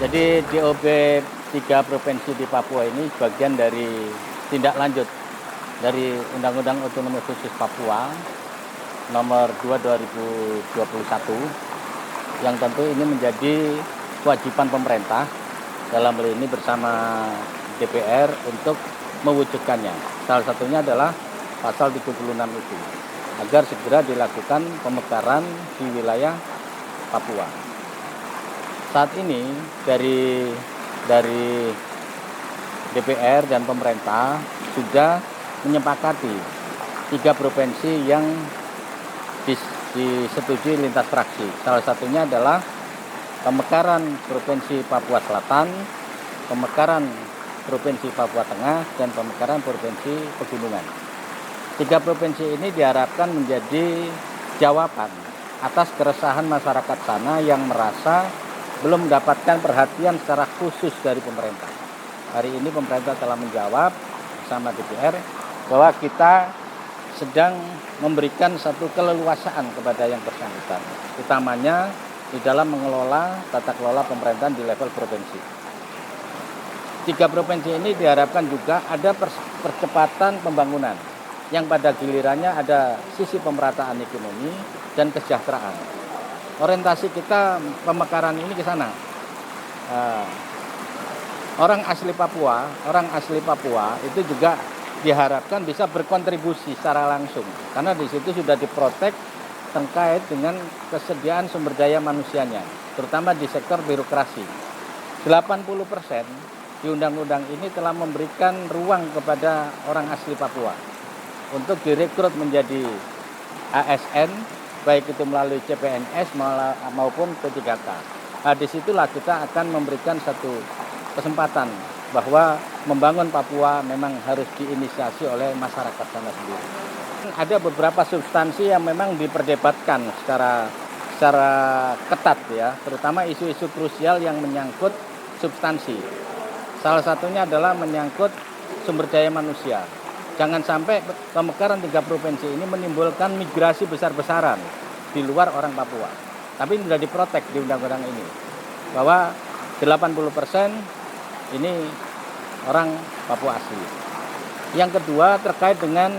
Jadi DOB 3 provinsi di Papua ini bagian dari tindak lanjut dari Undang-Undang Otonomi Khusus Papua Nomor 2 2021 yang tentu ini menjadi kewajiban pemerintah dalam hal ini bersama DPR untuk mewujudkannya. Salah satunya adalah pasal 36 itu agar segera dilakukan pemekaran di wilayah Papua. Saat ini dari DPR dan pemerintah sudah menyepakati 3 provinsi yang disetujui lintas fraksi. Salah satunya adalah pemekaran Provinsi Papua Selatan, pemekaran Provinsi Papua Tengah, dan pemekaran Provinsi Pegunungan. 3 provinsi ini diharapkan menjadi jawaban atas keresahan masyarakat sana yang merasa belum mendapatkan perhatian secara khusus dari pemerintah. Hari ini pemerintah telah menjawab bersama DPR bahwa kita sedang memberikan satu keleluasaan kepada yang bersangkutan, utamanya di dalam mengelola tata kelola pemerintahan di level provinsi. 3 provinsi ini diharapkan juga ada percepatan pembangunan yang pada gilirannya ada sisi pemerataan ekonomi dan kesejahteraan. Orientasi kita pemekaran ini ke sana. Orang asli Papua itu juga diharapkan bisa berkontribusi secara langsung karena di situ sudah diprotek terkait dengan kesediaan sumber daya manusianya, terutama di sektor birokrasi. 80% di undang-undang ini telah memberikan ruang kepada orang asli Papua untuk direkrut menjadi ASN, baik itu melalui CPNS maupun P3K. Nah, disitulah kita akan memberikan satu kesempatan bahwa membangun Papua memang harus diinisiasi oleh masyarakat sana sendiri. Ada beberapa substansi yang memang diperdebatkan secara ketat ya, terutama isu-isu krusial yang menyangkut substansi. Salah satunya adalah menyangkut sumber daya manusia. Jangan sampai pemekaran 3 provinsi ini menimbulkan migrasi besar-besaran di luar orang Papua. Tapi sudah diprotek di undang-undang ini bahwa 80% ini orang Papua asli. Yang kedua terkait dengan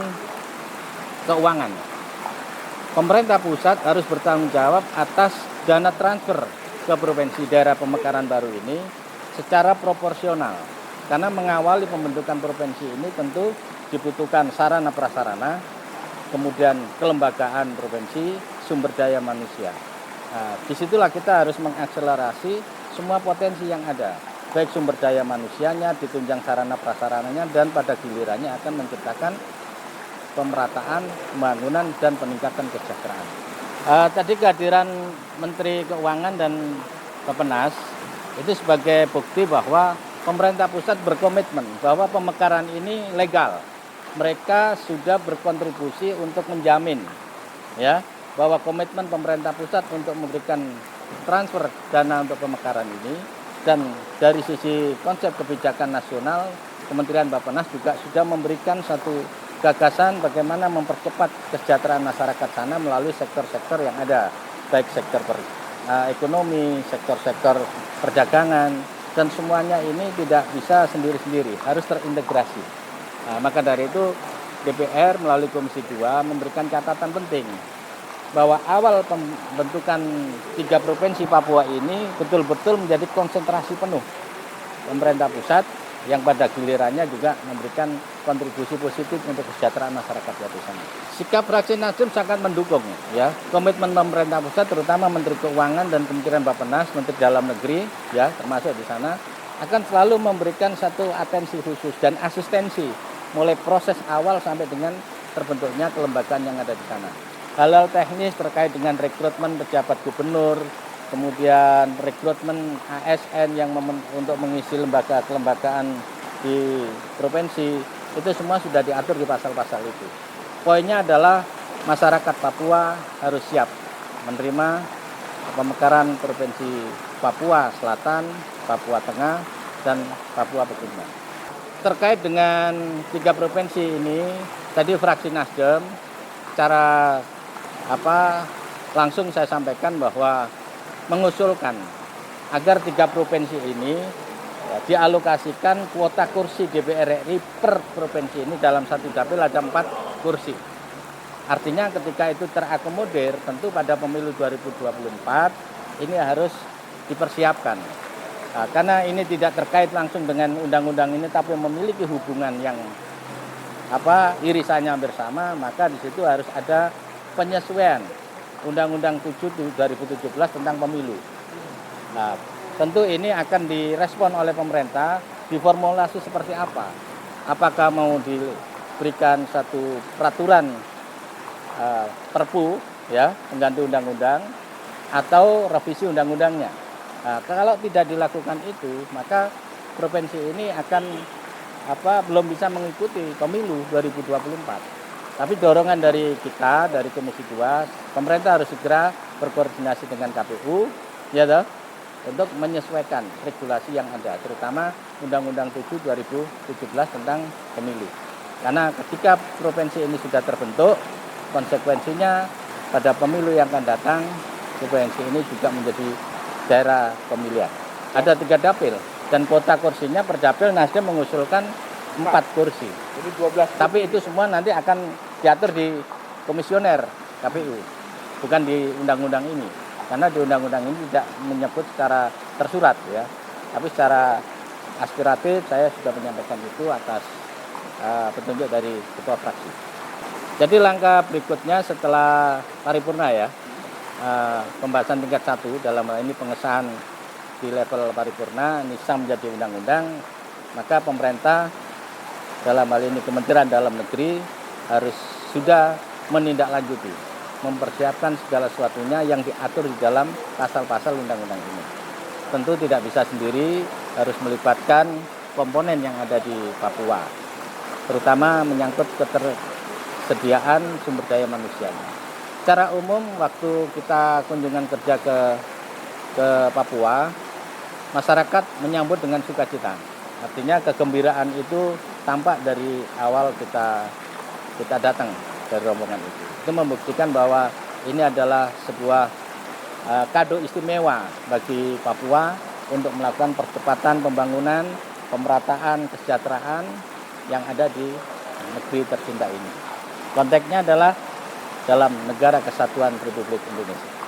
keuangan. Pemerintah pusat harus bertanggung jawab atas dana transfer ke provinsi daerah pemekaran baru ini secara proporsional. Karena mengawali pembentukan provinsi ini tentu dibutuhkan sarana prasarana, kemudian kelembagaan provinsi, sumber daya manusia. Nah, disitulah kita harus mengakselerasi semua potensi yang ada, baik sumber daya manusianya, ditunjang sarana prasarananya, dan pada gilirannya akan menciptakan pemerataan, pembangunan, dan peningkatan kesejahteraan. Tadi kehadiran Menteri Keuangan dan Bappenas itu sebagai bukti bahwa pemerintah pusat berkomitmen bahwa pemekaran ini legal. Mereka sudah berkontribusi untuk menjamin ya bahwa komitmen pemerintah pusat untuk memberikan transfer dana untuk pemekaran ini, dan dari sisi konsep kebijakan nasional Kementerian Bappenas juga sudah memberikan satu gagasan bagaimana mempercepat kesejahteraan masyarakat sana melalui sektor-sektor yang ada, baik sektor ekonomi, sektor-sektor perdagangan, dan semuanya ini tidak bisa sendiri-sendiri, harus terintegrasi. Nah, maka dari itu DPR melalui Komisi 2 memberikan catatan penting bahwa awal pembentukan 3 provinsi Papua ini betul-betul menjadi konsentrasi penuh pemerintah pusat yang pada gilirannya juga memberikan kontribusi positif untuk kesejahteraan masyarakat di sana. Sikap fraksi Nasdem sangat mendukung ya komitmen pemerintah pusat, terutama Menteri Keuangan dan Kementerian Bappenas, Menteri Dalam Negeri ya termasuk di sana, akan selalu memberikan satu atensi khusus dan asistensi mulai proses awal sampai dengan terbentuknya kelembagaan yang ada di sana. Hal-hal teknis terkait dengan rekrutmen pejabat gubernur, kemudian rekrutmen ASN yang untuk mengisi lembaga kelembagaan di provinsi, itu semua sudah diatur di pasal-pasal itu. Poinnya adalah masyarakat Papua harus siap menerima pemekaran provinsi Papua Selatan, Papua Tengah, dan Papua Pegunungan. Terkait dengan 3 provinsi ini, tadi fraksi Nasdem secara langsung saya sampaikan bahwa mengusulkan agar 3 provinsi ini ya, dialokasikan kuota kursi DPR RI per provinsi ini dalam satu dapil ada 4 kursi. Artinya ketika itu terakomodir, tentu pada pemilu 2024 ini harus dipersiapkan. Nah, karena ini tidak terkait langsung dengan undang-undang ini, tapi memiliki hubungan yang irisannya bersama, maka di situ harus ada penyesuaian Undang-Undang 7 2017 tentang pemilu. Nah, tentu ini akan direspon oleh pemerintah, diformulasi seperti apa. Apakah mau diberikan satu peraturan perpu ya, pengganti undang-undang atau revisi undang-undangnya. Nah, kalau tidak dilakukan itu, maka provinsi ini akan belum bisa mengikuti pemilu 2024. Tapi dorongan dari kita, dari Komisi 2, pemerintah harus segera berkoordinasi dengan KPU, ya toh, untuk menyesuaikan regulasi yang ada, terutama Undang-Undang 7 2017 tentang pemilu. Karena ketika provinsi ini sudah terbentuk, konsekuensinya pada pemilu yang akan datang, provinsi ini juga menjadi daerah pemilihan. Ada 3 dapil. Dan kuota kursinya per dapil Nasdem mengusulkan 4 kursi. Jadi 12. Tapi itu semua nanti akan diatur di komisioner KPU, bukan di undang-undang ini. Karena di undang-undang ini tidak menyebut secara tersurat ya. Tapi secara aspiratif saya sudah menyampaikan itu atas petunjuk dari ketua fraksi. Jadi langkah berikutnya setelah paripurna ya, pembahasan tingkat 1 dalam hal ini pengesahan di level paripurna ini sah menjadi undang-undang, maka pemerintah dalam hal ini Kementerian Dalam Negeri harus sudah menindaklanjuti, mempersiapkan segala sesuatunya yang diatur di dalam pasal-pasal undang-undang ini. Tentu tidak bisa sendiri, harus melibatkan komponen yang ada di Papua, terutama menyangkut ketersediaan sumber daya manusia. Secara umum waktu kita kunjungan kerja ke Papua, masyarakat menyambut dengan sukacita. Artinya kegembiraan itu tampak dari awal kita datang dari rombongan itu. Itu membuktikan bahwa ini adalah sebuah kado istimewa bagi Papua untuk melakukan percepatan pembangunan, pemerataan kesejahteraan yang ada di negeri tercinta ini. Konteksnya adalah dalam Negara Kesatuan Republik Indonesia.